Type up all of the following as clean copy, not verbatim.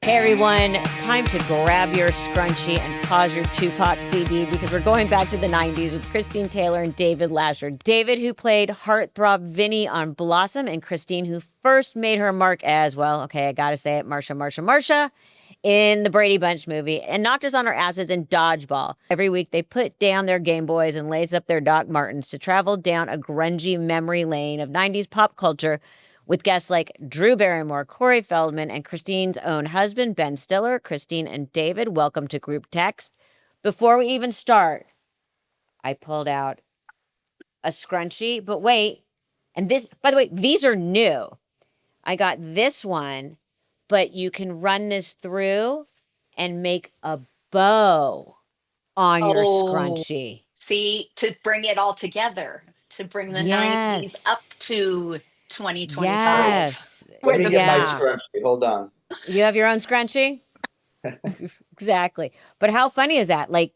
Hey everyone, time to grab your scrunchie and pause your Tupac CD because we're going back to the 90s with Christine Taylor and David Lascher. David, who played heartthrob Vinny on Blossom, and Christine, who first made her mark as, well, okay, I gotta say it, Marsha, in the Brady Bunch movie, and not just on her asses in Dodgeball. Every week they put down their Game Boys and lace up their Doc Martens to travel down a grungy memory lane of 90s pop culture with guests like Drew Barrymore, Corey Feldman, and Christine's own husband, Ben Stiller. Christine and David, welcome to Group Text. Before we even start, I pulled out a scrunchie, but wait, and this, by the way, these are new. I got this one, but you can run this through and make a bow on your scrunchie. See, to bring it all together, to bring the 90s up to 2025. Yes. Let me get my scrunchie. Hold on. You have your own scrunchie? Exactly. But how funny is that? Like,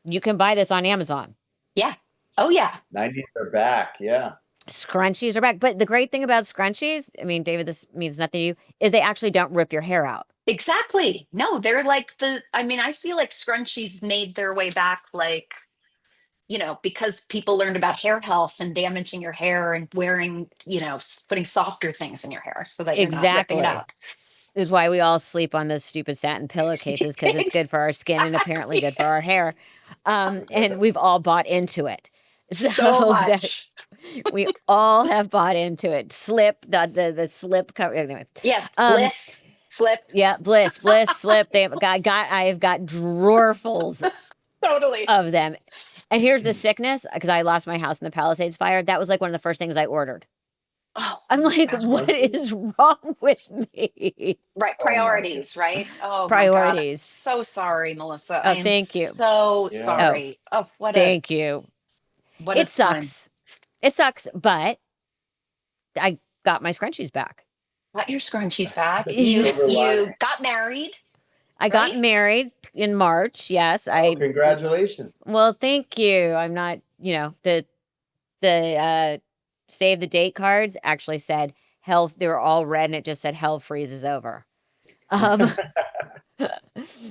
you can buy this on Amazon. Yeah. Oh, yeah. 90s are back. Yeah. Scrunchies are back. But the great thing about scrunchies, I mean, David, this means nothing to you, is they actually don't rip your hair out. Exactly. No, they're like I feel like scrunchies made their way back, like, because people learned about hair health and damaging your hair and wearing, putting softer things in your hair so that you're not ripping it out. Is why we all sleep on those stupid satin pillowcases, because it's good for our skin and apparently good for our hair. And we've all bought into it. So much. We all have bought into it. Slip, the slip cover. Anyway. Yes, Bliss, slip. Yeah, Bliss, slip. I have got drawerfuls totally of them. And here's the sickness, because I lost my house in the Palisades fire. That was like one of the first things I ordered. Oh, I'm like, what is wrong with me? Right. Priorities, right? Oh, priorities. So sorry, Melissa. Oh, thank you. So sorry. Oh, thank you. It sucks. It sucks, but I got my scrunchies back. Got your scrunchies back. You got married. I got married in March. Yes. Congratulations. Well, thank you. I'm not, the save the date cards actually said hell. They were all red and it just said hell freezes over.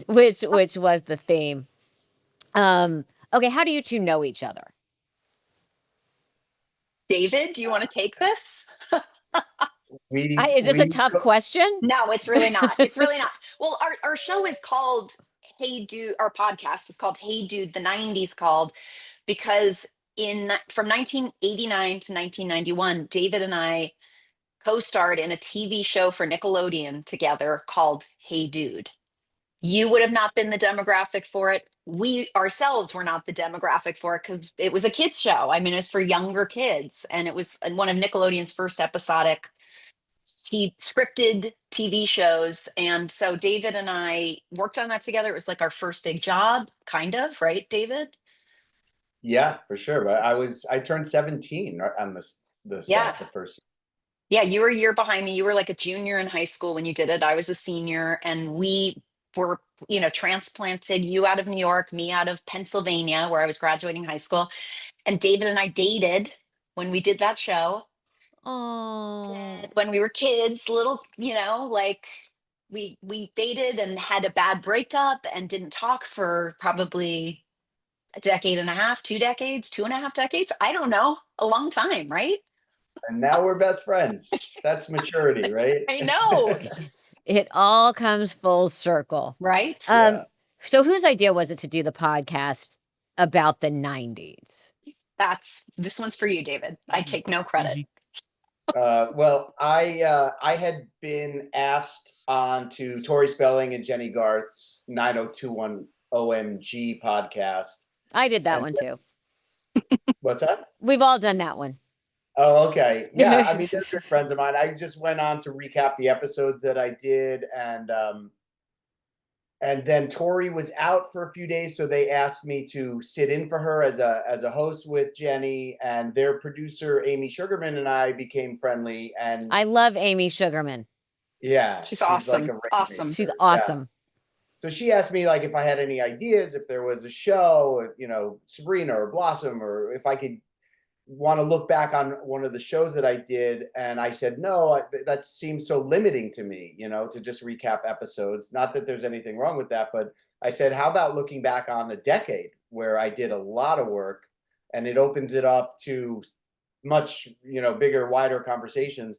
Which was the theme. Okay. How do you two know each other? David, do you want to take this? Is this a tough question? No, it's really not. It's really not. Well, our show is called Hey Dude. Our podcast is called Hey Dude, the 90s called, because from 1989 to 1991, David and I co-starred in a TV show for Nickelodeon together called Hey Dude. You would have not been the demographic for it. We ourselves were not the demographic for it because it was a kids show. I mean, it was for younger kids, and it was one of Nickelodeon's first episodic scripted TV shows. And so David and I worked on that together. It was like our first big job, kind of, right, David? Yeah, for sure. But I turned 17 on the set, the first. Yeah, you were a year behind me. You were like a junior in high school when you did it. I was a senior, and we were, transplanted, you out of New York, me out of Pennsylvania, where I was graduating high school. And David and I dated when we did that show. Oh, when we were kids, little, like we dated and had a bad breakup and didn't talk for probably a decade and a half, 2 decades, 2.5 decades. I don't know, a long time, right? And now we're best friends. That's maturity, right? I know. It all comes full circle. Right. So whose idea was it to do the podcast about the 90s? This one's for you, David. I take no credit. Well, I had been asked on to Tori Spelling and Jenny Garth's 9021 OMG podcast. I did that one too. What's that? We've all done that one. Oh, okay. Yeah, I mean, they're good friends of mine. I just went on to recap the episodes that I did, and then Tori was out for a few days, so they asked me to sit in for her as a host with Jenny, and their producer Amy Sugarman and I became friendly. And I love Amy Sugarman. Yeah, she's awesome. Like awesome. She's awesome. Yeah. So she asked me like if I had any ideas, if there was a show, Sabrina or Blossom, or if I could, want to look back on one of the shows that I did, and I said, no, that seems so limiting to me, to just recap episodes. Not that there's anything wrong with that, but I said, how about looking back on a decade where I did a lot of work, and it opens it up to much, bigger, wider conversations.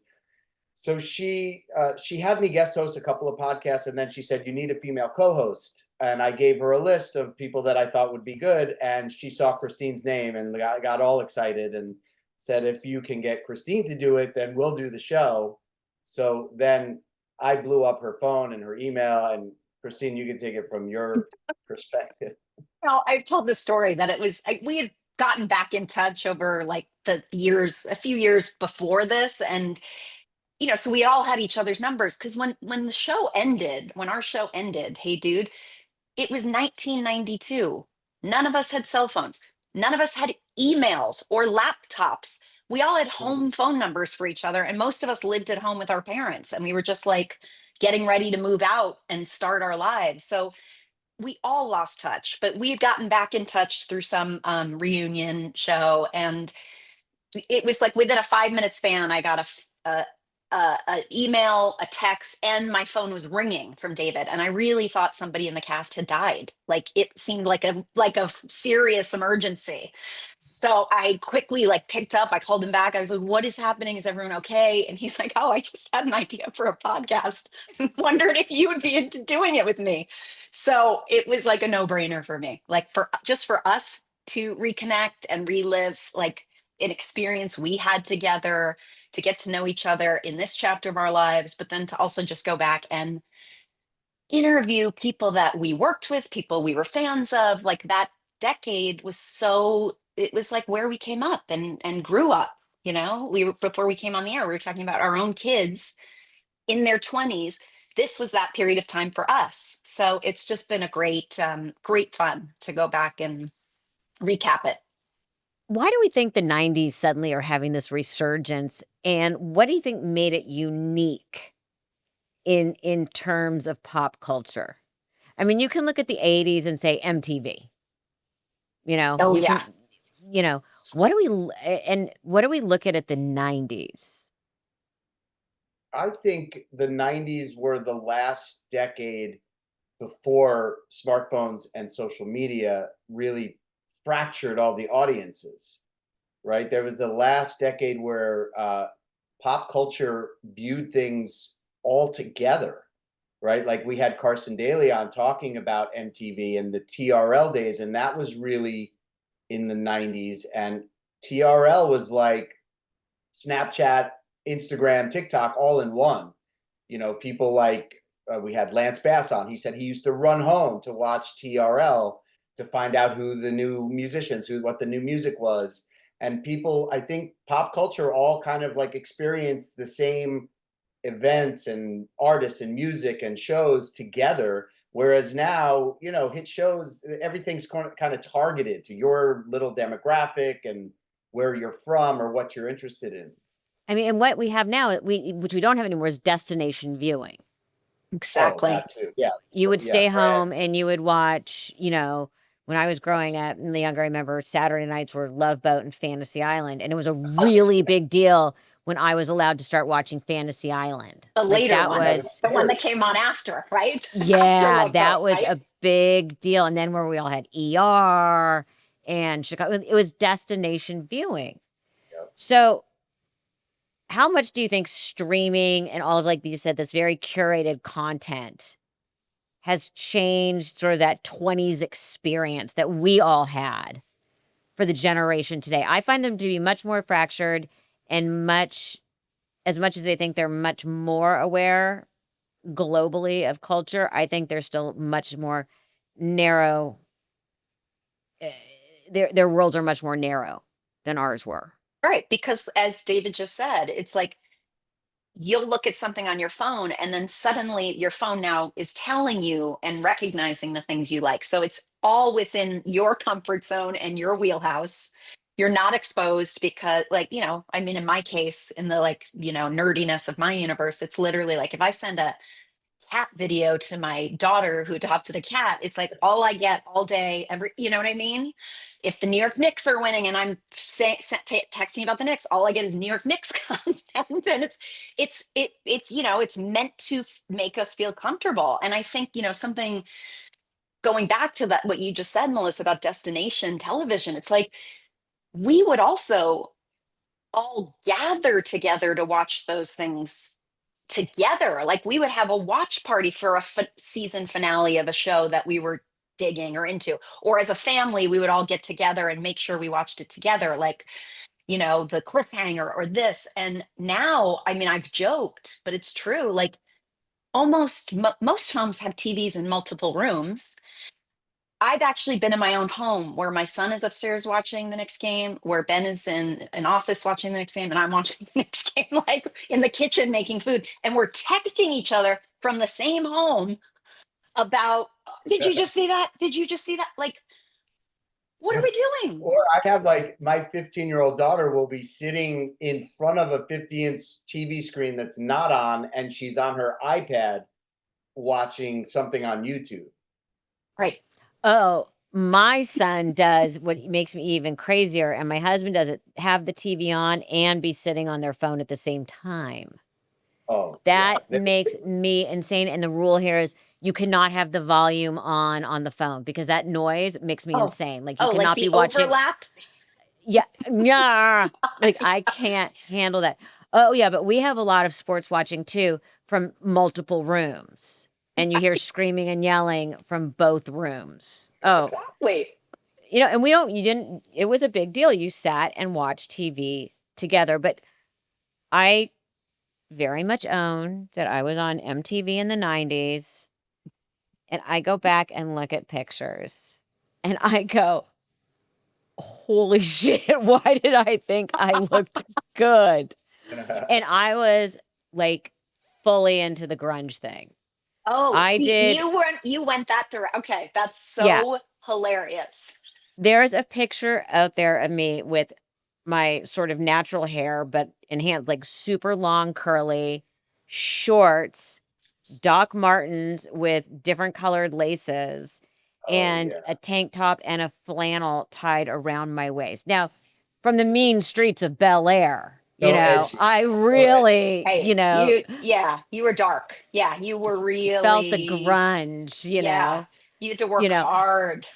So she had me guest host a couple of podcasts, and then she said, you need a female co-host. And I gave her a list of people that I thought would be good. And she saw Christine's name and got all excited and said, if you can get Christine to do it, then we'll do the show. So then I blew up her phone and her email. And Christine, you can take it from your perspective. I've told the story that we had gotten back in touch over like a few years before this. And so we all had each other's numbers, because when our show ended, Hey Dude, it was 1992. None of us had cell phones. None of us had emails or laptops. We all had home phone numbers for each other, and most of us lived at home with our parents, and we were just like getting ready to move out and start our lives. So we all lost touch, but we had gotten back in touch through some reunion show, and it was like within a 5 minute span, I got an email, a text, and my phone was ringing from David. And I really thought somebody in the cast had died. Like, it seemed like a serious emergency. So I quickly picked up. I called him back. I was like, "What is happening? Is everyone okay?" And he's like, "Oh, I just had an idea for a podcast. Wondered if you would be into doing it with me." So it was like a no-brainer for me. Like, for us to reconnect and relive an experience we had together, to get to know each other in this chapter of our lives, but then to also just go back and interview people that we worked with, people we were fans of. Like, that decade it was like where we came up and grew up. Before we came on the air, we were talking about our own kids in their 20s. This was that period of time for us. So it's just been a great fun to go back and recap it. Why do we think the 90s suddenly are having this resurgence? And what do you think made it unique in terms of pop culture? I mean, you can look at the 80s and say MTV. Oh, You yeah. can, what do we look at the 90s? I think the 90s were the last decade before smartphones and social media really fractured all the audiences, right? There was the last decade where pop culture viewed things all together, right? Like, we had Carson Daly on talking about MTV and the TRL days, and that was really in the 90s. And TRL was like Snapchat, Instagram, TikTok all in one. People like, we had Lance Bass on. He said he used to run home to watch TRL to find out who the new musicians, what the new music was. And people, I think pop culture all kind of experienced the same events and artists and music and shows together. Whereas now, hit shows, everything's kind of targeted to your little demographic and where you're from or what you're interested in. I mean, and what we have now, which we don't have anymore, is destination viewing. Exactly. Oh, that too. Yeah. You would stay home Friends. and you would watch, when I was growing up and younger, I remember Saturday nights were Love Boat and Fantasy Island. And it was a really big deal when I was allowed to start watching Fantasy Island. The later that one, was the one that came on after, right? Yeah, After Love that Boat, was right? a big deal. And then where we all had ER and Chicago, it was destination viewing. Yep. So how much do you think streaming and all of, like you said, this very curated content has changed sort of that 20s experience that we all had for the generation today? I find them to be much more fractured, and as much as they think they're much more aware globally of culture, I think they're still much more narrow. Their worlds are much more narrow than ours were. Right. Because as David just said, it's like you'll look at something on your phone, and then suddenly your phone now is telling you and recognizing the things you like. So it's all within your comfort zone and your wheelhouse. You're not exposed because, I mean, in my case, in the nerdiness of my universe, it's literally like, if I send a cat video to my daughter who adopted a cat. It's like all I get all day, every, you know what I mean? If the New York Knicks are winning and I'm texting about the Knicks, all I get is New York Knicks content, and it's you know, it's meant to make us feel comfortable. And I think, you know, something going back to that, what you just said, Melissa, about destination television, it's like we would also all gather together to watch those things together. Like we would have a watch party for a season finale of a show that we were digging or into, or as a family we would all get together and make sure we watched it together, like, you know, the cliffhanger or this. And now, I mean, I've joked, but it's true, like almost most homes have TVs in multiple rooms. I've actually been in my own home where my son is upstairs watching the Knicks game, where Ben is in an office watching the Knicks game, and I'm watching the Knicks game, like in the kitchen making food. And we're texting each other from the same home about, did you just see that? Did you just see that? Like, what are we doing? Or I have like my 15-year-old daughter will be sitting in front of a 50-inch TV screen that's not on, and she's on her iPad watching something on YouTube. Right. Oh, my son does what makes me even crazier, and my husband does it, have the TV on and be sitting on their phone at the same time. Oh, That yeah. makes me insane. And the rule here is you cannot have the volume on the phone because that noise makes me insane. Like you Oh, cannot like the be watching. overlap? Yeah, yeah. Like I can't handle that. Oh yeah, but we have a lot of sports watching too from multiple rooms, and you hear screaming and yelling from both rooms. Oh, Exactly. you know, and you didn't. It was a big deal. You sat and watched TV together, but I very much own that I was on MTV in the 90s, and I go back and look at pictures, and I go, holy shit, why did I think I looked good? And I was like fully into the grunge thing. Oh, I see, did. you went that direct. Okay, that's so Yeah. hilarious. There's a picture out there of me with my sort of natural hair, but enhanced, like super long, curly shorts, Doc Martens with different colored laces, and a tank top and a flannel tied around my waist. Now, from the mean streets of Bel Air, you know, edgy. I really, Hey, you know, you were dark. Yeah, you were really felt the grunge, you know. You had to work You know. hard.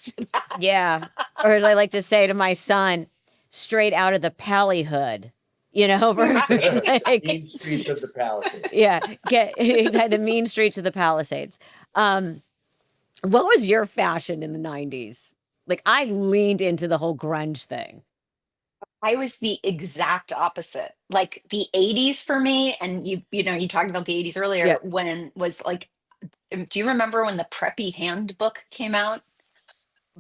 Yeah. Or as I like to say to my son, straight out of the Pallyhood, you know, like, Mean streets of the Palisades. yeah, get the mean streets of the Palisades. What was your fashion in the 90s? Like I leaned into the whole grunge thing. I was the exact opposite. Like the 80s for me, and you know, you talked about the 80s earlier, Yeah. when was like, do you remember when the Preppy handbook came out?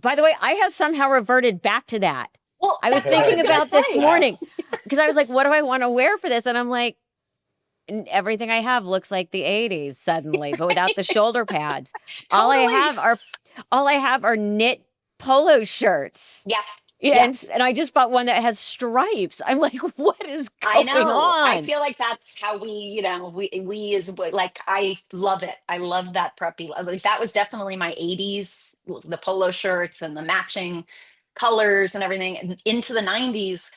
By the way, I have somehow reverted back to that. Well, I was that's what thinking gonna about this say. morning because I was like, what do I want to wear for this? And I'm like, everything I have looks like the 80s suddenly, but without the shoulder pads. All I have are knit polo shirts. Yeah. Yeah. And I just bought one that has stripes. I'm like, what is going on? I feel like that's how we, you know, we as like, I love it. I love that preppy. Like that was definitely my 80s, the polo shirts and the matching colors and everything. And into the 90s,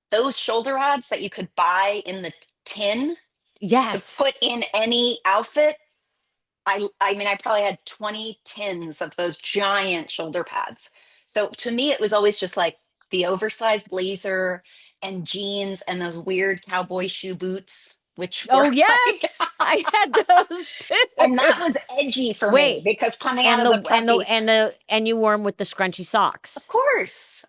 those shoulder pads that you could buy in the tin Yes. to put in any outfit. I mean, I probably had 20 tins of those giant shoulder pads. So to me, it was always just like the oversized blazer and jeans and those weird cowboy shoe boots, which were yes, I had those too. and that was edgy for me because coming out of the preppy, and you wore them with the scrunchy socks. of course.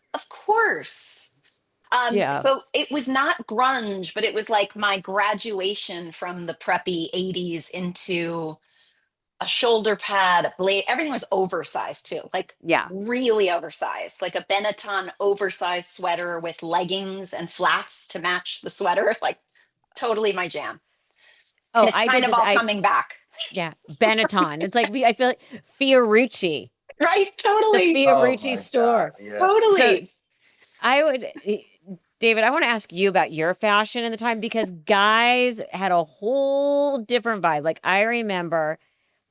So it was not grunge, but it was like my graduation from the preppy 80s into a shoulder pad, a blade. Everything was oversized too, like really oversized, like a Benetton oversized sweater with leggings and flats to match the sweater. Like totally my jam. Oh, and it's kind of all coming back. Yeah, Benetton. It's like I feel like Fiorucci. Right, totally. The Fiorucci store. God, yeah. Totally. So I would David, I want to ask you about your fashion in the time because guys had a whole different vibe. Like I remember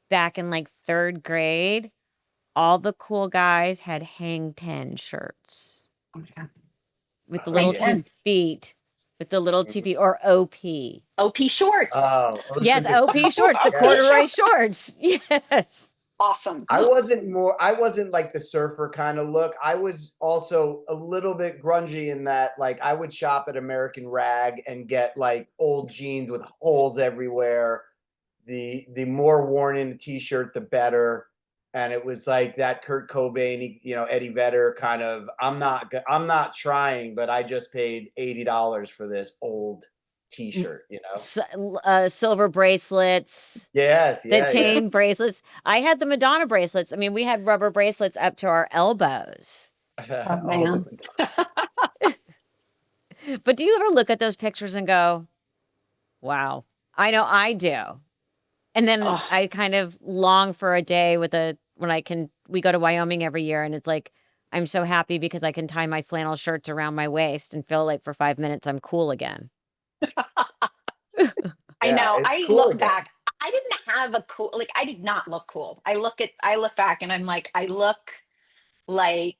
back in like 3rd grade, all the cool guys had hang 10 shirts Oh, yeah. with the Oh, little Hang yeah. 2 10. feet, with the little 2 feet or OP. OP shorts. Oh, Yes, Elizabeth OP Seabold. shorts, the OP Yeah. corduroy shorts. shorts. Yes. Awesome. I wasn't like the surfer kind of look. I was also a little bit grungy in that, like, I would shop at American Rag and get like old jeans with holes everywhere. The more worn in a t-shirt, the better. And it was like that Kurt Cobain, Eddie Vedder kind of, I'm not trying, but I just paid $80 for this old t-shirt, Silver bracelets. Yes, The yeah, yeah. chain bracelets. I had the Madonna bracelets. I mean, we had rubber bracelets up to our elbows. Oh, All man. But do you ever look at those pictures and go, wow, I know I do. And then Oh, I kind of long for a day we go to Wyoming every year and it's like, I'm so happy because I can tie my flannel shirts around my waist and feel like for 5 minutes I'm cool again. I Yeah, know. it's I cool look again. back. I didn't have a cool, like, I did not look cool. I look back and I'm like, I look like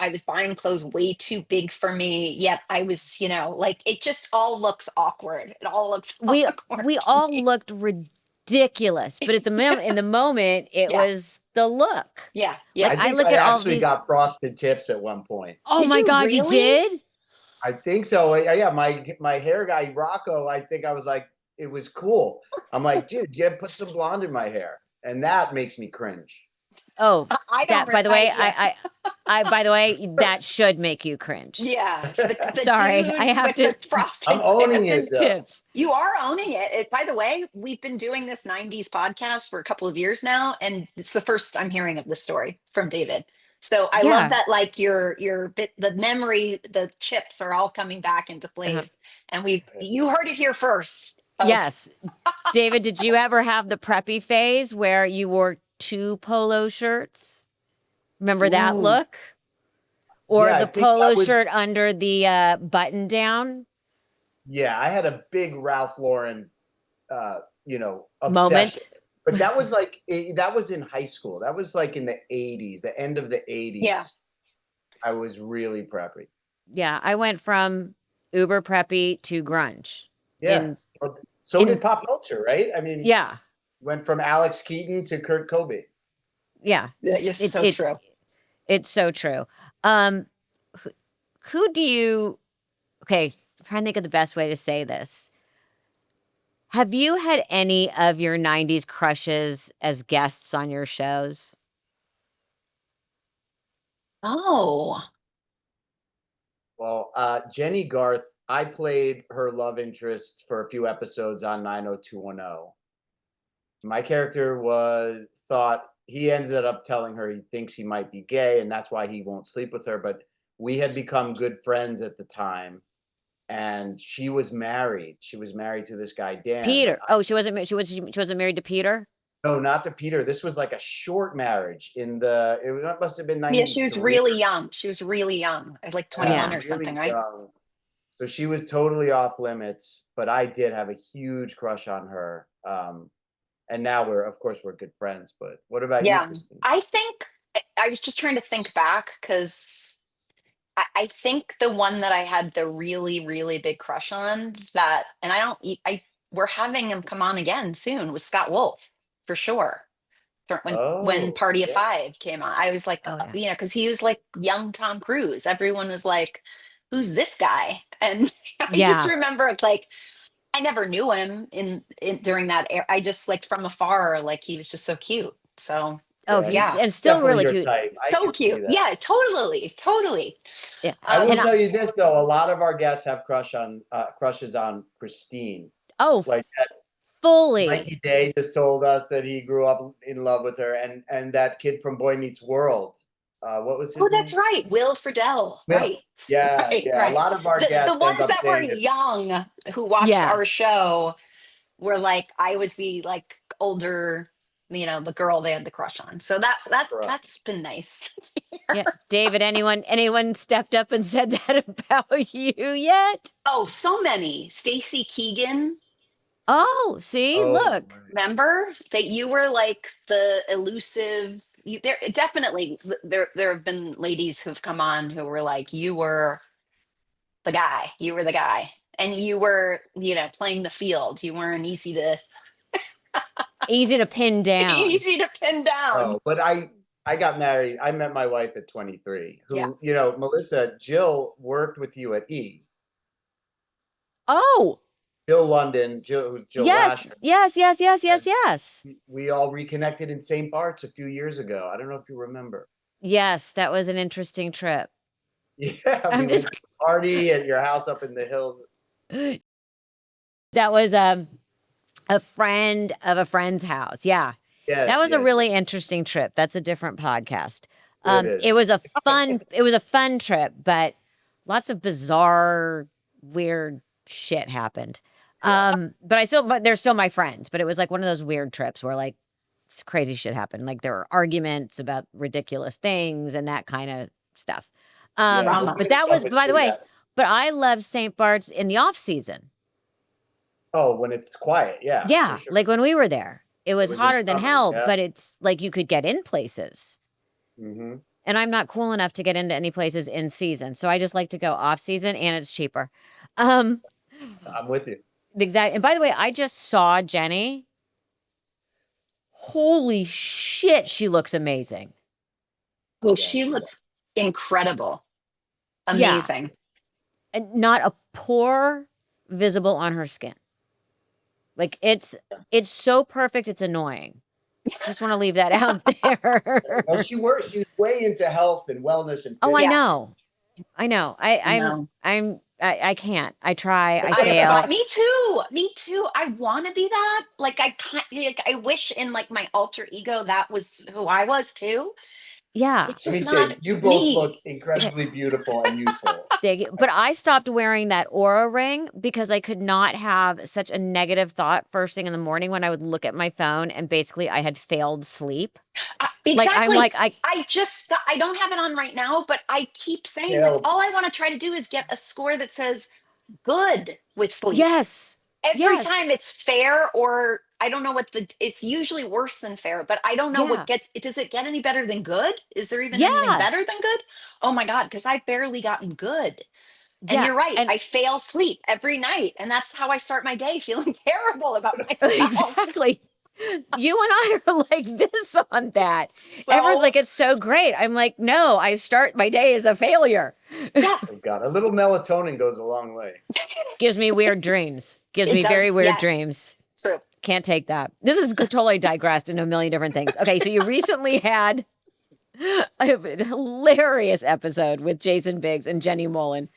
I was buying clothes way too big for me. Yet I was, like it just all looks awkward. It all looks We awkward we to all me. looked ridiculous, but at the in the moment it Yeah. was the look. Yeah. Like I Yeah. I think look I at all actually these. got frosted tips at one point. Oh Did my you God, you really? did? I think so. Yeah, my hair guy Rocco. I think I was like, it was cool. I'm like, dude, yeah, put some blonde in my hair, and that makes me cringe. Oh, I don't, that by the way, yeah. I by the way, that should make you cringe. Yeah, the Sorry, I dudes have with the to. I'm frosted owning it tips. though. Tips. You are owning it. By the way, we've been doing this 90s podcast for a couple of years now, and it's the first I'm hearing of this story from David. So I love Yeah. that, like your bit, the memory, the chips are all coming back into Uh, place. And you heard it here first, folks. yes. David, did you ever have the preppy phase where you wore 2 polo shirts? Remember that Ooh, look? Or Yeah, I the think that polo was. shirt under the button down Yeah, I had a big Ralph Lauren, obsession. moment? But that was that was in high school. That was like in the '80s, the end of the yeah, '80s. I was really preppy. Yeah, I went from uber preppy to grunge. Yeah. In Well, so in did pop culture, right? I mean, yeah, went from Alex Keaton to Kurt Cobain. yeah. yeah, It so it true. it's so true. Um who, who do you okay, I'm trying to think of the best way to say this. Have you had any of your 90s crushes as guests on your shows? Oh, Well, Jenny Garth, I played her love interest for a few episodes on 90210. My character thought he ended up telling her he thinks he might be gay and that's why he won't sleep with her. But we had become good friends at the time. And she was married. She was married to this guy, Dan. Peter. Oh, she wasn't married to Peter? No, not to Peter. This was like a short marriage it must have been yeah, she was 93. really young. She was really young, like Yeah, 21 Yeah. or something, really right? young. So she was totally off limits, but I did have a huge crush on her. And now of course, we're good friends. But what about you, Yeah, Christine? I think I was just trying to think back because I think the one that I had the really, really big crush on that, and I don't, we're having him come on again soon was Scott Wolf for sure. When Oh, Party of yeah. Five came on, I was like, Oh yeah. because he was like young Tom Cruise. Everyone was like, "Who's this guy?" And I just Yeah. remember like I never knew him in during that era. I just like from afar, like he was just so cute. So Oh, Yeah, he's yeah, and still definitely really your cute. type. I so could see cute. that. Yeah, totally, totally. Yeah. I will And Um, tell you this though, a lot of our guests have crushes on Christine. oh, Like fully. Mikey Day just told us that he grew up in love with her, and that kid from Boy Meets World. What was his oh, name? that's right, Will Friedle. Will. Right, Yeah, right, yeah. A right. lot of our The guests end ones up that were saying that. young who watched Yeah. our show were like, I was the like older the girl they had the crush on. So that's been nice. Yeah. David, anyone stepped up and said that about you yet? Oh, so many. Stacy Keegan. Oh, see, look. Remember that you were like the elusive. There definitely there have been ladies who've come on who were like, you were the guy. You were the guy, and you were playing the field. You weren't easy to pin down. easy to pin down. Oh, but I got married. I met my wife at 23. Who Melissa, Jill worked with you at E. Oh. Jill London, Jill Yes, Lascher. yes. We all reconnected in St. Bart's a few years ago. I don't know if you remember. Yes, that was an interesting trip. Yeah, we went to a party at your house up in the hills. That was a friend of a friend's house. Yeah. Yes, that was a really interesting trip. That's a different podcast. It was a fun trip, but lots of bizarre, weird shit happened. But they're still my friends, but it was like one of those weird trips where like crazy shit happened. Like there were arguments about ridiculous things and that kind of stuff. But that was, by the way, but I love St. Bart's in the off season. Oh, when it's quiet. Yeah. Yeah. Sure. Like when we were there, it was hotter than hell, yeah. but it's like you could get in places. Mm-hmm. And I'm not cool enough to get into any places in season. So I just like to go off season and it's cheaper. I'm with you. Exactly. And by the way, I just saw Jenny. Holy shit, she looks amazing. Oh, she looks incredible. Amazing. Yeah. And not a pore visible on her skin. Like it's so perfect, it's annoying. Just want to leave that out there. Well, she was way into health and wellness and Oh, I fitness. know. I can't. I try. I fail. Me too. I want to be that. Like I wish in like my alter ego that was who I was too. Yeah. It's just not you both me. look incredibly beautiful and youthful. But I stopped wearing that Aura ring because I could not have such a negative thought first thing in the morning when I would look at my phone and basically I had failed sleep. Exactly. I don't have it on right now, but I keep saying that all I want to try to do is get a score that says good with sleep. Yes. Every time it's fair, or I don't know it's usually worse than fair, but I don't know does it get any better than good? Is there even anything better than good? Oh my God, because I've barely gotten good. And you're right. I fail sleep every night. And that's how I start my day, feeling terrible about myself. Exactly. You and I are like this on that. Everyone's like, it's so great. I'm like, no, I start my day as a failure. Yeah. Oh God, a little melatonin goes a long way. Gives me weird dreams. Gives me very weird dreams. True. Can't take that. This is totally digressed into a million different things. Okay, so you recently had a hilarious episode with Jason Biggs and Jenny Mollen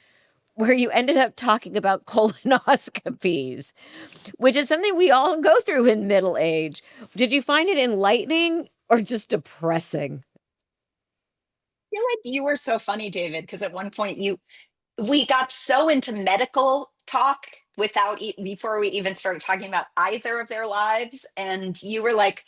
where you ended up talking about colonoscopies, which is something we all go through in middle age. Did you find it enlightening or just depressing? I feel like you were so funny, David, because at one point we got so into medical talk before we even started talking about either of their lives, and you were like,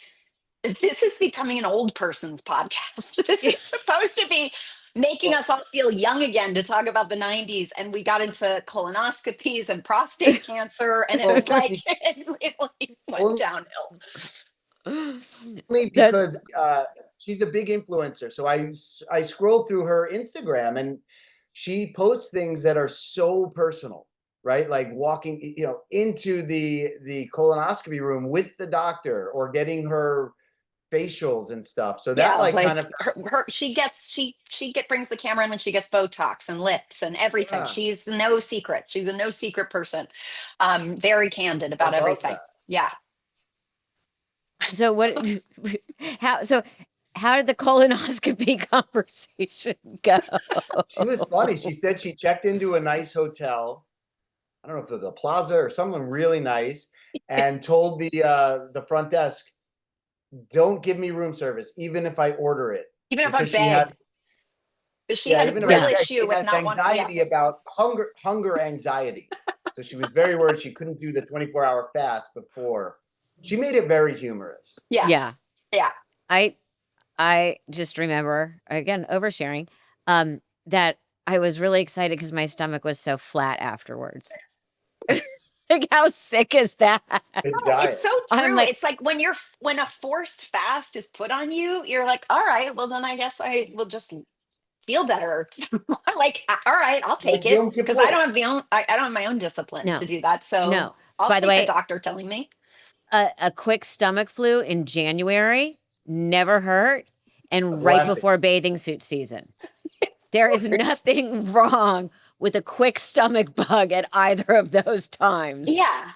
this is becoming an old person's podcast. This is supposed to be making us all feel young again to talk about the 90s. And we got into colonoscopies and prostate cancer. And it was like, it really went downhill. Only because she's a big influencer. So I scrolled through her Instagram and she posts things that are so personal, right? Like walking, into the colonoscopy room with the doctor or getting her facials and stuff. So that kind of she brings the camera in when she gets Botox and lips and everything. She's no secret. She's a no secret person. Very candid about everything. That. Yeah. So how did the colonoscopy conversation go? She was funny. She said she checked into a nice hotel. I don't know if it was the Plaza or something really nice, and told the front desk, don't give me room service, even if I order it. Even if I beg. She had a real issue with not wanting anxiety about hunger anxiety. So she was very worried she couldn't do the 24-hour fast before. She made it very humorous. Yes. Yeah. Yeah. I just remember, again, oversharing, that I was really excited because my stomach was so flat afterwards. Like, how sick is that? Good It's diet. so I'm true. like, It's like when when a forced fast is put on you, you're like, all right, well then I guess I will just feel better. Like, all right, I'll take Like it Yom because I Kippur. don't have I don't have my own discipline to no, do that. So no. I'll By the take a way, doctor telling me. a quick stomach flu in January never hurt, A and right blessing. before bathing suit season. There is nothing wrong with a quick stomach bug at either of those times. Yeah.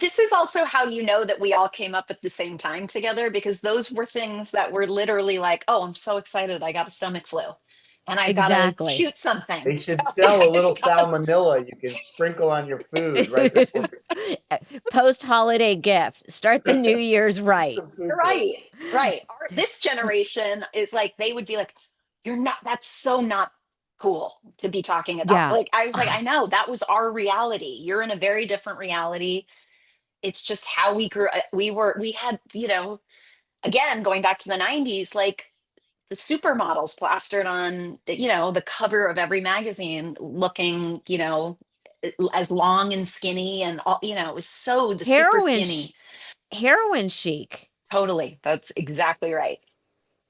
This is also how you know that we all came up at the same time together, because those were things that were literally like, oh, I'm so excited. I got a stomach flu and I've got to Exactly. shoot something. They should So sell a I've little got- salmonella you can sprinkle on your food right before Post-holiday gift. Start the New Year's right. some food right. pills. Right. This generation is like, they would be like, you're not, that's so not cool to be talking about. Yeah. Like, I was like, I know that was our reality. You're in a very different reality. It's just how we grew. We had, again, going back to the 90s, like the supermodels plastered on the cover of every magazine, looking as long and skinny and all, it was so the super Heroin, skinny. heroin chic. Totally, that's exactly right.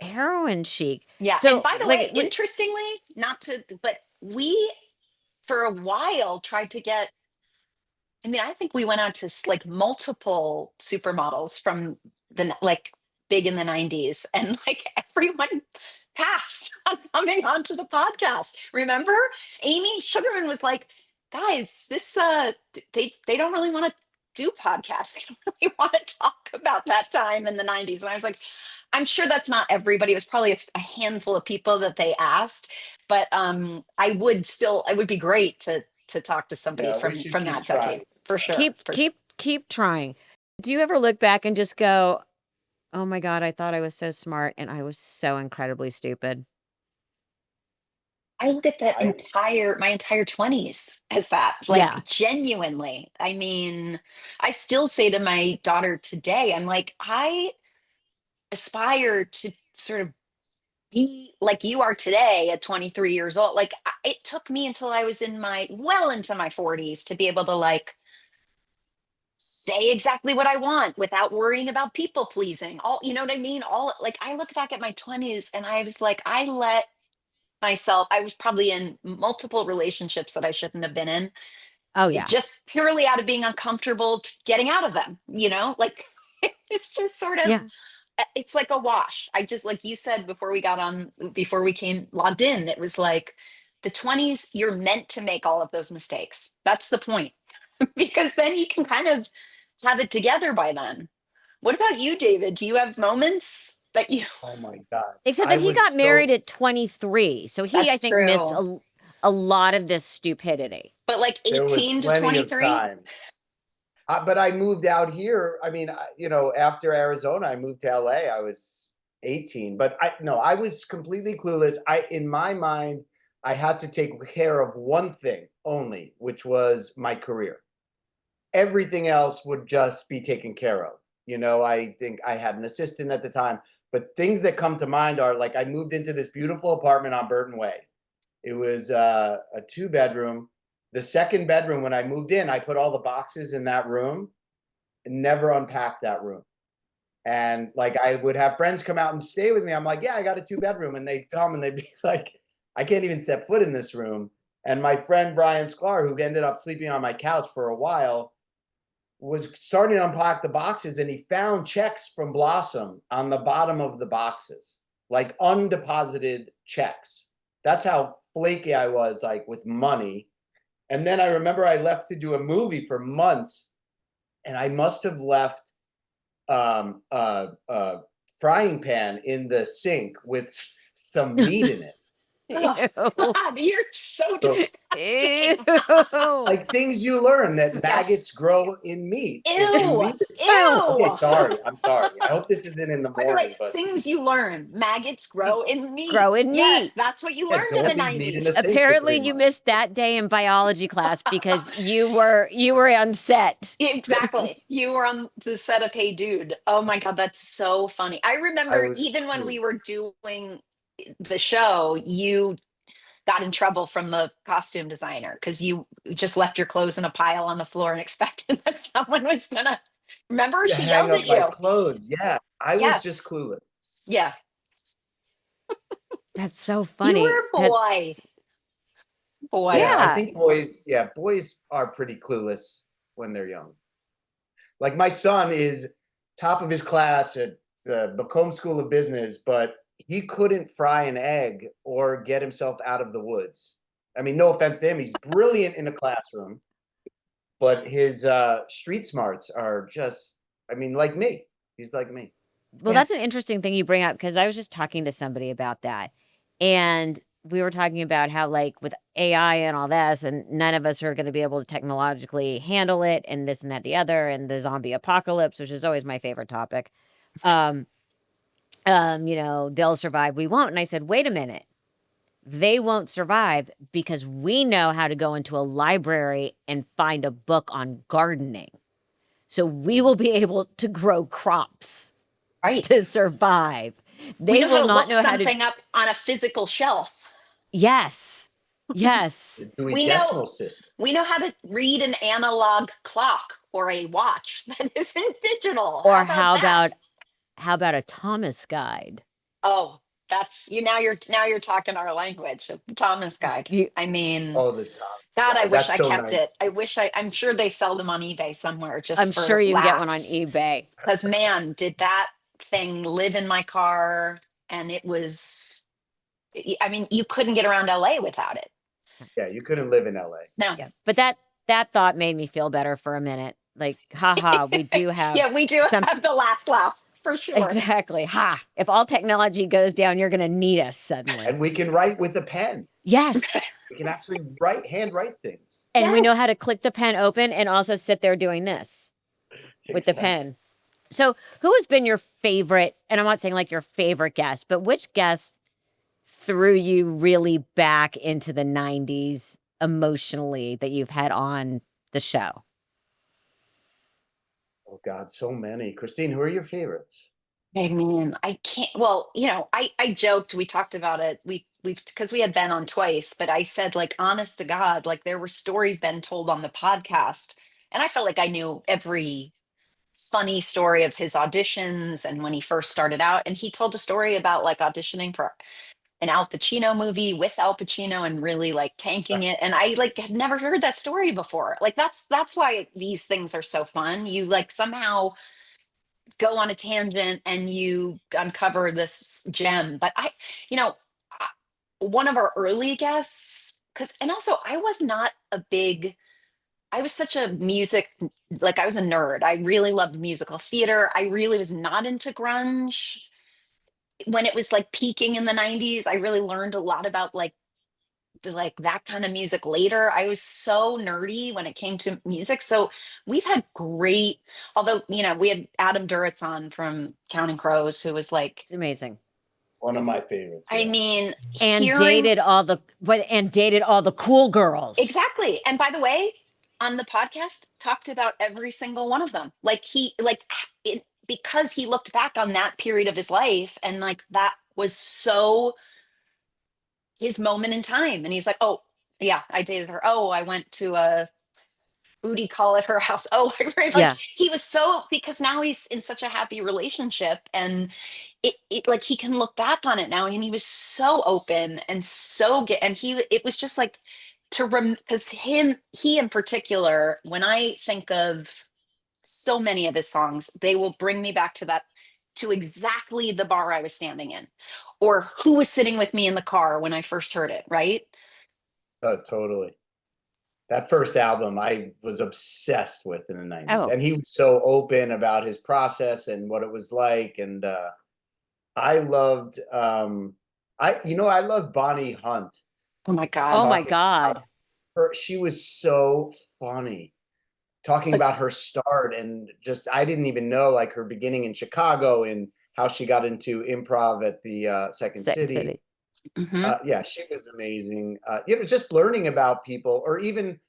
Heroin chic. Yeah, and So, by the way, like, interestingly, not to but we for a while tried to get, I mean, I think we went out to like multiple supermodels from like big in the 90s, and like everyone passed on coming onto the podcast. Remember? Amy Sugarman was like, guys, this they don't really want to do podcasts. They don't really want to talk about that time in the 90s. And I was like, I'm sure that's not everybody. It was probably a handful of people that they asked, but I would be great to talk to somebody Yeah, we should from keep that trying. decade for sure. keep trying. Do you ever look back and just go, "Oh my God, I thought I was so smart and I was so incredibly stupid." I look at that I my entire 20s as that, Yeah. like, genuinely. I mean, I still say to my daughter today, I'm like, I aspire to sort of be like you are today at 23 years old. Like, it took me until I was well into my 40s to be able to, like, say exactly what I want without worrying about people pleasing. All, you know what I mean? All, like, I look back at my 20s and I was like, I let myself, I was probably in multiple relationships that I shouldn't have been in, Oh yeah. just purely out of being uncomfortable getting out of them, like it's just sort of, Yeah. it's like a wash. I just, like you said before we came logged in, it was like the 20s, you're meant to make all of those mistakes. That's the point. Because then you can kind of have it together by then. What about you, David? Do you have moments that you oh my God. Except I that he was got married so at 23. So he, I That's think, missed true. a lot of this stupidity. But like there was 18 to plenty of 23? time. But I moved out here. I mean, after Arizona, I moved to LA. I was 18, but I was completely clueless. In my mind, I had to take care of one thing only, which was my career. Everything else would just be taken care of. I think I had an assistant at the time, but things that come to mind are like I moved into this beautiful apartment on Burton Way. It was a 2-bedroom. The second bedroom, when I moved in, I put all the boxes in that room and never unpacked that room. And like I would have friends come out and stay with me. I'm like, yeah, I got a 2-bedroom. And they'd come and they'd be like, I can't even step foot in this room. And my friend Brian Sklar, who ended up sleeping on my couch for a while, was starting to unpack the boxes, and he found checks from Blossom on the bottom of the boxes, like undeposited checks. That's how flaky I was, like, with money. And then I remember I left to do a movie for months, and I must have left a frying pan in the sink with some meat in it. Oh, Ew. God, you're so So, disgusting. Ew. like things you learn that Yes. maggots grow in meat. If you Ew. leave it. Ew. Okay, Ew. sorry. I'm sorry. I hope this isn't in the By the way, morning, but things you learn. Maggots grow in meat. Grow in Yes, meat. that's what you yeah, learned in don't the leave meat in 90s. the sink for 3 Apparently, you months. missed that day in biology class because you were on set. Exactly. You were on the set of Hey Dude. Oh my God, that's so funny. I I remember was even when we clueless. were doing the show, you got in trouble from the costume designer because you just left your clothes in a pile on the floor and expected that someone was gonna remember To she hang yelled up at my you. clothes. Yeah, I was just Yes. clueless. Yeah. That's so You funny. were a boy. That's Boy. Yeah, I yeah. think boys are pretty clueless when they're young. Like my son is top of his class at the Macomb School of Business, but he couldn't fry an egg or get himself out of the woods. I mean, no offense to him, he's brilliant in a classroom, but his street smarts are just, I mean, like me. He's like me. Well, Yeah. that's an interesting thing you bring up because I was just talking to somebody about that. And we were talking about how, like, with AI and all this, and none of us are going to be able to technologically handle it, and this and that, the other, and the zombie apocalypse, which is always my favorite topic. Um, they'll survive, we won't. And I said, wait a minute. They won't survive because we know how to go into a library and find a book on gardening. So we will be able to grow crops Right. to survive. We They know how will to not look know how to. something up on a physical shelf. Yes. Yes. The Dewey We Decimal know System. we know how to read an analog clock or a watch that isn't digital. How Or about that? how about a Thomas guide? Oh, that's you now you're talking our language. The Thomas Guide. You, I mean, Oh, the Thomas God, I guy. wish That's I so kept nice. it. I'm sure they sell them on eBay somewhere I'm just sure for you can get one on laughs. eBay. Because man, did that thing live in my car, and it was I mean, you couldn't get around LA without it. Yeah, you couldn't live in LA. No. Yeah. But that thought made me feel better for a minute. Like, haha, we do have Yeah, we do some. have the last laugh for sure. Exactly. Ha. If all technology goes down, you're going to need us suddenly. And we can write with a pen. Yes. We can actually hand write things. And we know how Yes. to click the pen open and also sit there doing this with the Exactly. pen. So, who has been your favorite? And I'm not saying like your favorite guest, but which guest threw you really back into the 90s emotionally that you've had on the show? Oh God, so many. Christine, who are your favorites? I mean, I can't. Well, I joked. We talked about it. We've because we had Ben on twice, but I said, like, honest to God, like there were stories Ben told on the podcast, and I felt like I knew every funny story of his auditions and when he first started out. And he told a story about like auditioning for an Al Pacino movie with Al Pacino and really like tanking it. And I like had never heard that story before. Like that's why these things are so fun. You like somehow go on a tangent and you uncover this gem. But I- one of our early guests, because and also I was not a big. I was such a music, like I was a nerd. I really loved musical theater. I really was not into grunge when it was like peaking in the 90s. I really learned a lot about like that kind of music later. I was so nerdy when it came to music. So we've had great, although, we had Adam Duritz on from Counting Crows, who was like, It's amazing. One of my favorites. I Yeah. mean, And hearing dated all the cool girls. exactly. And by the way, on the podcast, talked about every single one of them. Like because he looked back on that period of his life and like that was so his moment in time. And he's like, oh, yeah, I dated her. Oh, I went to a booty call at her house. Oh, like Yeah. he was so because now he's in such a happy relationship and it like he can look back on it now and he was so open and so get and it was just like because he in particular, when I think of so many of his songs, they will bring me back to exactly the bar I was standing in or who was sitting with me in the car when I first heard it, right? Totally. That first album I was obsessed with in the 90s. Oh. And he was so open about his process and what it was like. And I I love Bonnie Hunt. Oh my God. Oh my Talking about God. her, she was so funny. Talking about her start and just, I didn't even know like her beginning in Chicago and how she got into improv at the Second Second City. City. Yeah, she was amazing. Just learning about people, or even,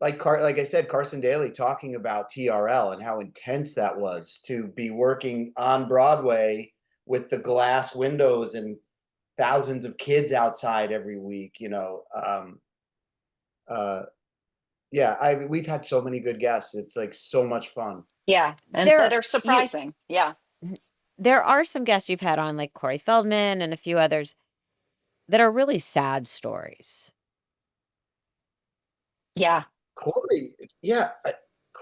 like I said, Carson Daly talking about TRL and how intense that was to be working on Broadway with the glass windows and thousands of kids outside every week. We've had so many good guests. It's like so much fun. Yeah. And that are surprising. Yeah. There are some guests you've had on, like Corey Feldman and a few others, that are really sad stories. Yeah. Corey, yeah.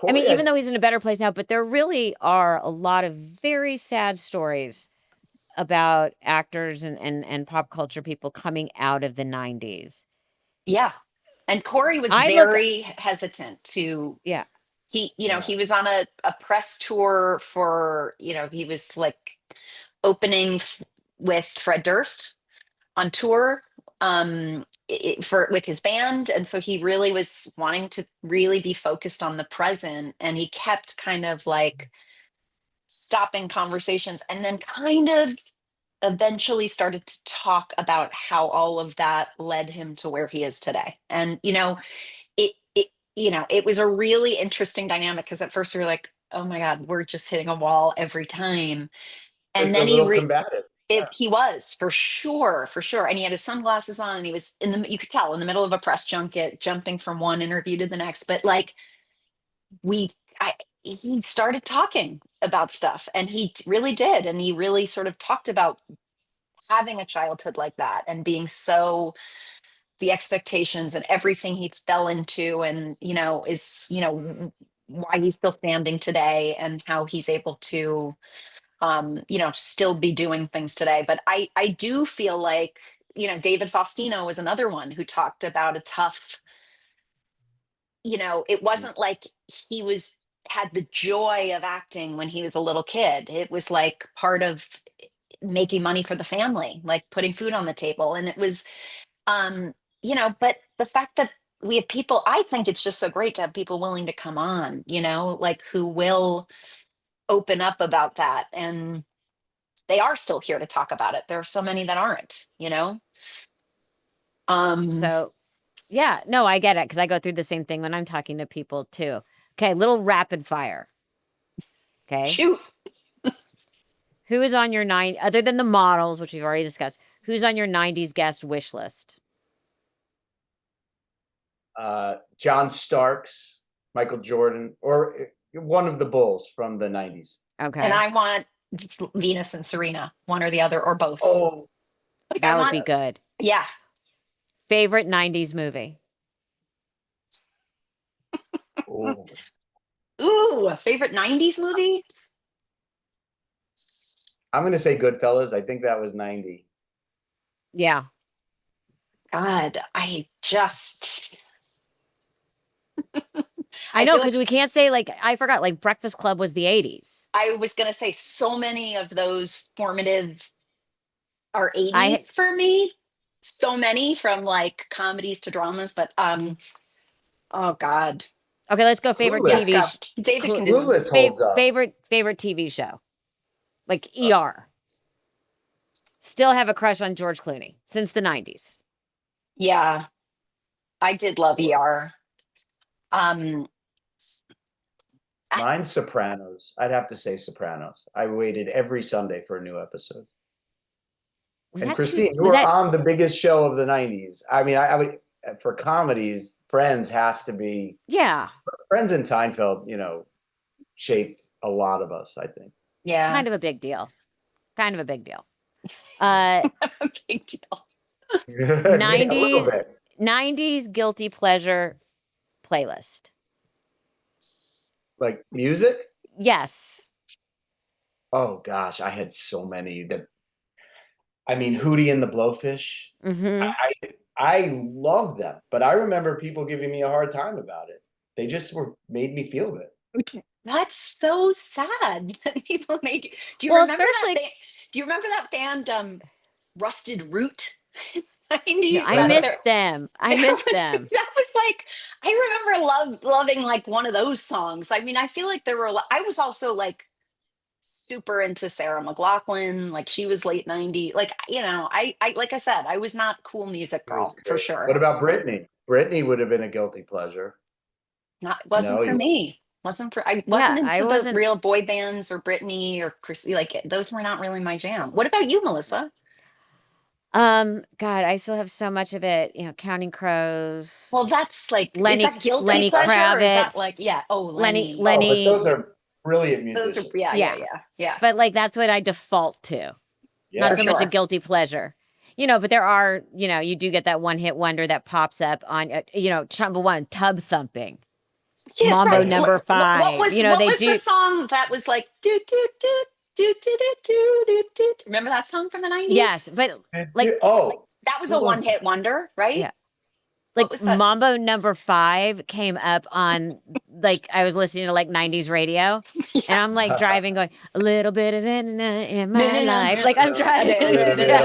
I mean, even though he's in a better place now, but there really are a lot of very sad stories about actors and pop culture people coming out of the 90s. Yeah. And Corey was I look- very hesitant to, Yeah. he Yeah. was on a press tour for, he was like opening with Fred Durst on tour with his band, and so he really was wanting to really be focused on the present, and he kept kind of like stopping conversations, and then kind of eventually started to talk about how all of that led him to where he is today. And it was a really interesting dynamic, because at first we were like, oh my God, we're just hitting a wall every time. And It's then a little combative. he was, for sure, and he had his sunglasses on, and he was you could tell, in the middle of a press junket, jumping from one interview to the next. But like, he started talking about stuff, and he really did. And he really sort of talked about having a childhood like that, and being so, the expectations and everything he fell into, and is why he's still standing today, and how he's able to still be doing things today. But I do feel like, David Faustino was another one who talked about a tough, it wasn't like he had the joy of acting when he was a little kid. It was like part of making money for the family, like putting food on the table. And it was, but the fact that we have people, I think it's just so great to have people willing to come on, like, who will open up about that. And they are still here to talk about it. There are so many that aren't. So, yeah, no, I get it, because I go through the same thing when I'm talking to people too. Okay, little rapid fire. Okay. Shoot. Who is on your other than the models, which we've already discussed, who's on your 90s guest wish list? John Starks, Michael Jordan, or one of the Bulls from the 90s. Okay. And I want Venus and Serena, one or the other, or both. Oh, Like, that would be good. Yeah. Favorite 90s movie? oh. Ooh, favorite 90s movie? I'm going to say Goodfellas. I think that was 90. Yeah. God, I know, feel because we can't say, like, I forgot, like, Breakfast Club was the 80s. I was going to say, so many of those formative are 80s for me. So many, from like comedies to dramas. But oh God. Okay, let's go favorite Clueless. TV. David can do Clueless holds up. Favorite TV show, like ER. Still have a crush on George Clooney since the 90s. Yeah, I did love ER. Mine's Sopranos. I'd have to say Sopranos. I waited every Sunday for a new episode. And Christine, you were on the biggest show of the 90s. I mean, I would, for comedies, Friends has to be. Yeah. Friends and Seinfeld, shaped a lot of us, I think. Yeah. Kind of a big deal. Big deal. 90s guilty pleasure playlist. Like music? Yes. Oh gosh, I had so many Hootie and the Blowfish. Mm-hmm. I love them, but I remember people giving me a hard time about it. They just made me feel good. That's so sad that people made you. Do you remember that band? Rusted Root. No, 90s. I missed them. I missed them. That was like, I remember loving like one of those songs. I mean, I feel like there were I was also like super into Sarah McLachlan. Like she was late 90s. Like, I like I said, I was not cool music It was girl for great. sure. What about Britney? Britney would have been a guilty pleasure. Not No, wasn't for me. I Yeah, wasn't I into the wasn't. real boy bands or Britney or Chris. Like those were not really my jam. What about you, Melissa? God, I still have so much of it. Counting Crows, Well, that's like, is Lenny, that guilty Lenny pleasure or is that Kravitz, like, yeah, oh, Lenny, Lenny. Oh, but Lenny. those are brilliant Those are, musicians. Yeah, yeah, but like that's what I default to. Not Yeah. for so much a sure. guilty pleasure. But there are, you do get that one hit wonder that pops up on, number one, Tub Thumping, Yeah, Mambo right. Right. number What 5. was what They was the do. song that was like do do do do do do do do do? Remember that song from the 90s? Yes, but like, Oh, That was who a was one-hit wonder, right? yeah, What like was that? Mambo number 5 came up on, like, I was listening to like 90s radio. And Yeah. I'm like driving, going a little bit of in No, my no, no, life. no. Like I'm driving.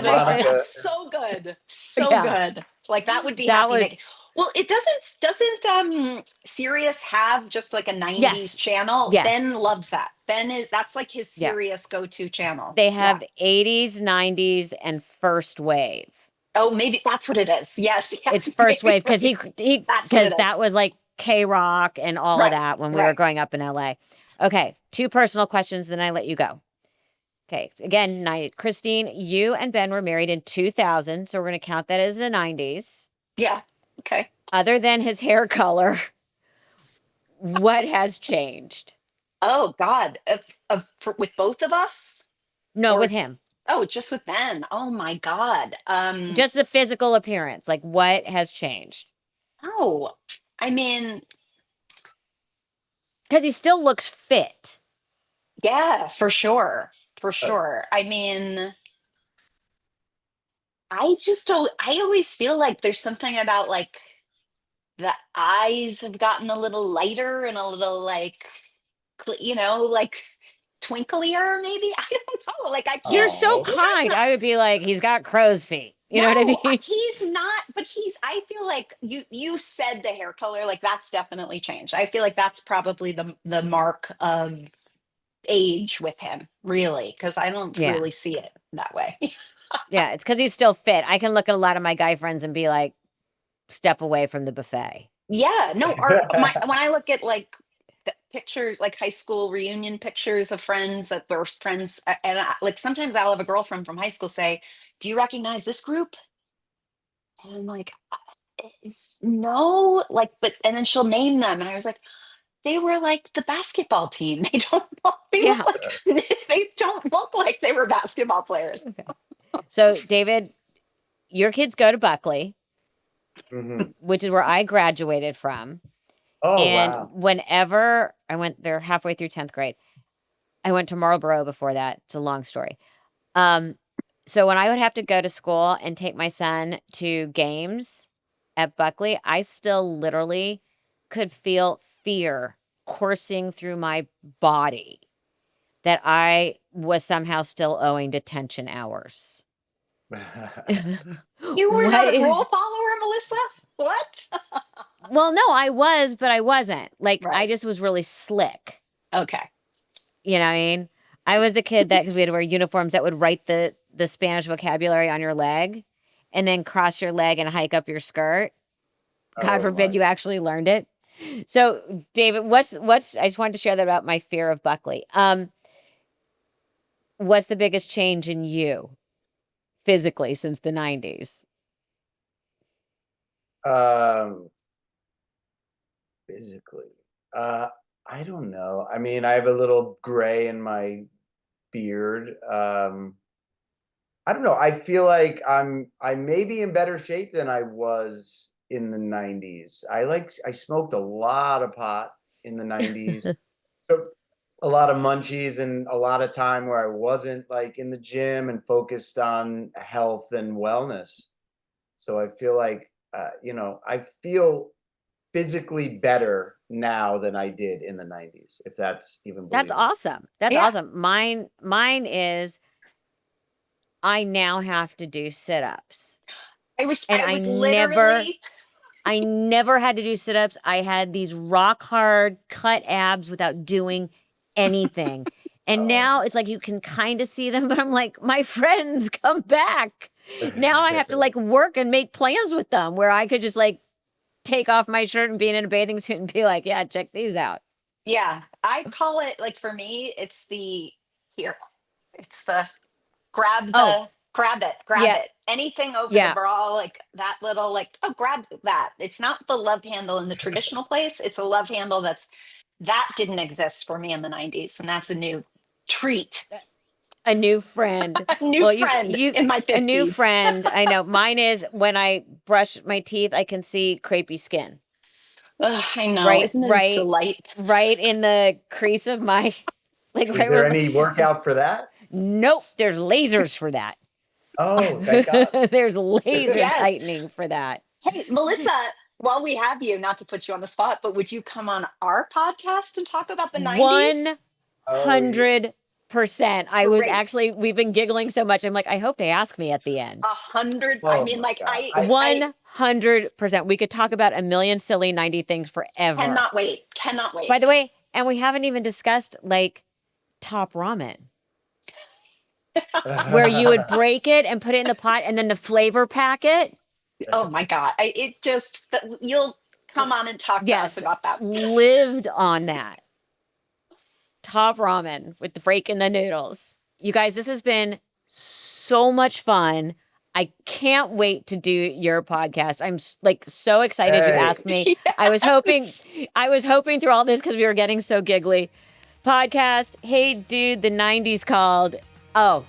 Monica? That's so good. So Yeah, good. Like that would be that happy was making. Well, it doesn't Sirius have just like a 90s yes, channel? Ben yes, loves that. That's like his yeah. Sirius go-to channel. They Yeah. have 80s, 90s, and first wave. Oh, maybe that's what it is. Yes, It's yes, first maybe wave because he that's what because it is. that was like K Rock and all of Right, that when we were right. growing up in LA. Okay, 2 personal questions, then I let you go. Okay, again, Christine, you and Ben were married in 2000, so we're going to count that as the 90s. Yeah. Okay. Other than his hair color, what has changed? Oh God. With both of us? No, Or with him. just with Ben. Oh my God. Just the physical appearance. Like what has changed? Oh, I mean, Because he still looks fit. yeah, for sure. For sure. I mean, I just don't, I always feel like there's something about like the eyes have gotten a little lighter and a little like, like twinklier maybe. I don't know. Like I You're can't, so Oh, he has kind. not, I would be like, he's got crow's feet. You know what I no, mean? he's not, but I feel like you said the hair color, like that's definitely changed. I feel like that's probably the mark of age with him, really, because I don't Yeah. really see it that way. Yeah. It's because he's still fit. I can look at a lot of my guy friends and be like, step away from the buffet. Yeah, no, when I look at like the pictures, like high school reunion pictures of friends that were friends, and like sometimes I'll have a girlfriend from high school say, "Do you recognize this group?" And I'm like, It's no, like, but and then she'll name them, and I was like, they were like the basketball team. They don't look. They Yeah. look like they don't look like they were basketball players." Okay. So, David, your kids go to Buckley, Mhm. which is where I graduated from. Oh, And wow. whenever I went there halfway through 10th grade, I went to Marlboro before that. It's a long story. So when I would have to go to school and take my son to games at Buckley, I still literally could feel fear coursing through my body that I was somehow still owing detention hours. You were What not a rule is follower, Melissa? What? Well, no, I was, but I wasn't. Like, I Right. just was really slick. Okay. You know what I mean? I was the kid that, because we had to wear uniforms, that would write the Spanish vocabulary on your leg and then cross your leg and hike up your skirt. God Oh, forbid my. you actually learned it. So, David, what's I just wanted to share that about my fear of Buckley. What's the biggest change in you physically since the 90s? Um, physically. I don't know. I mean, I have a little gray in my beard. I don't know. I feel like I may be in better shape than I was in the 90s. I smoked a lot of pot in the 90s. So a lot of munchies and a lot of time where I wasn't like in the gym and focused on health and wellness. So I feel like I feel physically better now than I did in the 90s, if that's even That's believable. awesome. That's Yeah. awesome. Mine is I now have to do sit-ups. I was never literally I never had to do sit-ups. I had these rock hard cut abs without doing anything. And now it's like you can kind of see them, but I'm like, my friends, come back. Now I have to like work and make plans with them where I could just like take off my shirt and be in a bathing suit and be like, yeah, check these out. Yeah, I call it, like, for me, it's the grab Oh, grab yeah, it. Anything over the yeah. bra, like that little, like, oh, grab that. It's not the love handle in the traditional place. It's a love handle that didn't exist for me in the 90s, and that's a new treat. A new friend. A new Well, friend you in my a new 50s. friend. I know. Mine is when I brush my teeth, I can see crepey skin. Ugh, I know. Right, Isn't it a right, delight? right in the crease of my like Is right there where any workout for that? Nope, there's lasers for that. Oh, thank God. There's laser Yes. tightening for that. Hey, Melissa, while we have you, not to put you on the spot, but would you come on our podcast and talk about the 90s? 100%. I was Great. actually, we've been giggling so much. I'm like, I hope they ask me at the end. 100. Oh I mean, my like, God. I 100%. We could talk about a million silly 90 things forever. cannot wait. Cannot wait. By the way, and we haven't even discussed like top ramen, where you would break it and put it in the pot and then the flavor packet. Oh my God. You'll come on and talk to us Yes, about that. lived on that. Top ramen with the break in the noodles. You guys, this has been so much fun. I can't wait to do your podcast. I'm like so excited you Hey. asked me. I was hoping through all this because we were getting so giggly. Podcast, Hey Dude, the 90s called. Oh,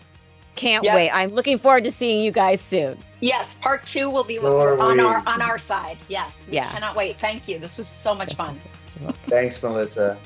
can't Yep. wait. I'm looking forward to seeing you guys soon. Yes, part 2 will be Sure on we- our side. Yes, we Yeah. cannot wait. Thank you. This was so much fun. Thanks, Melissa.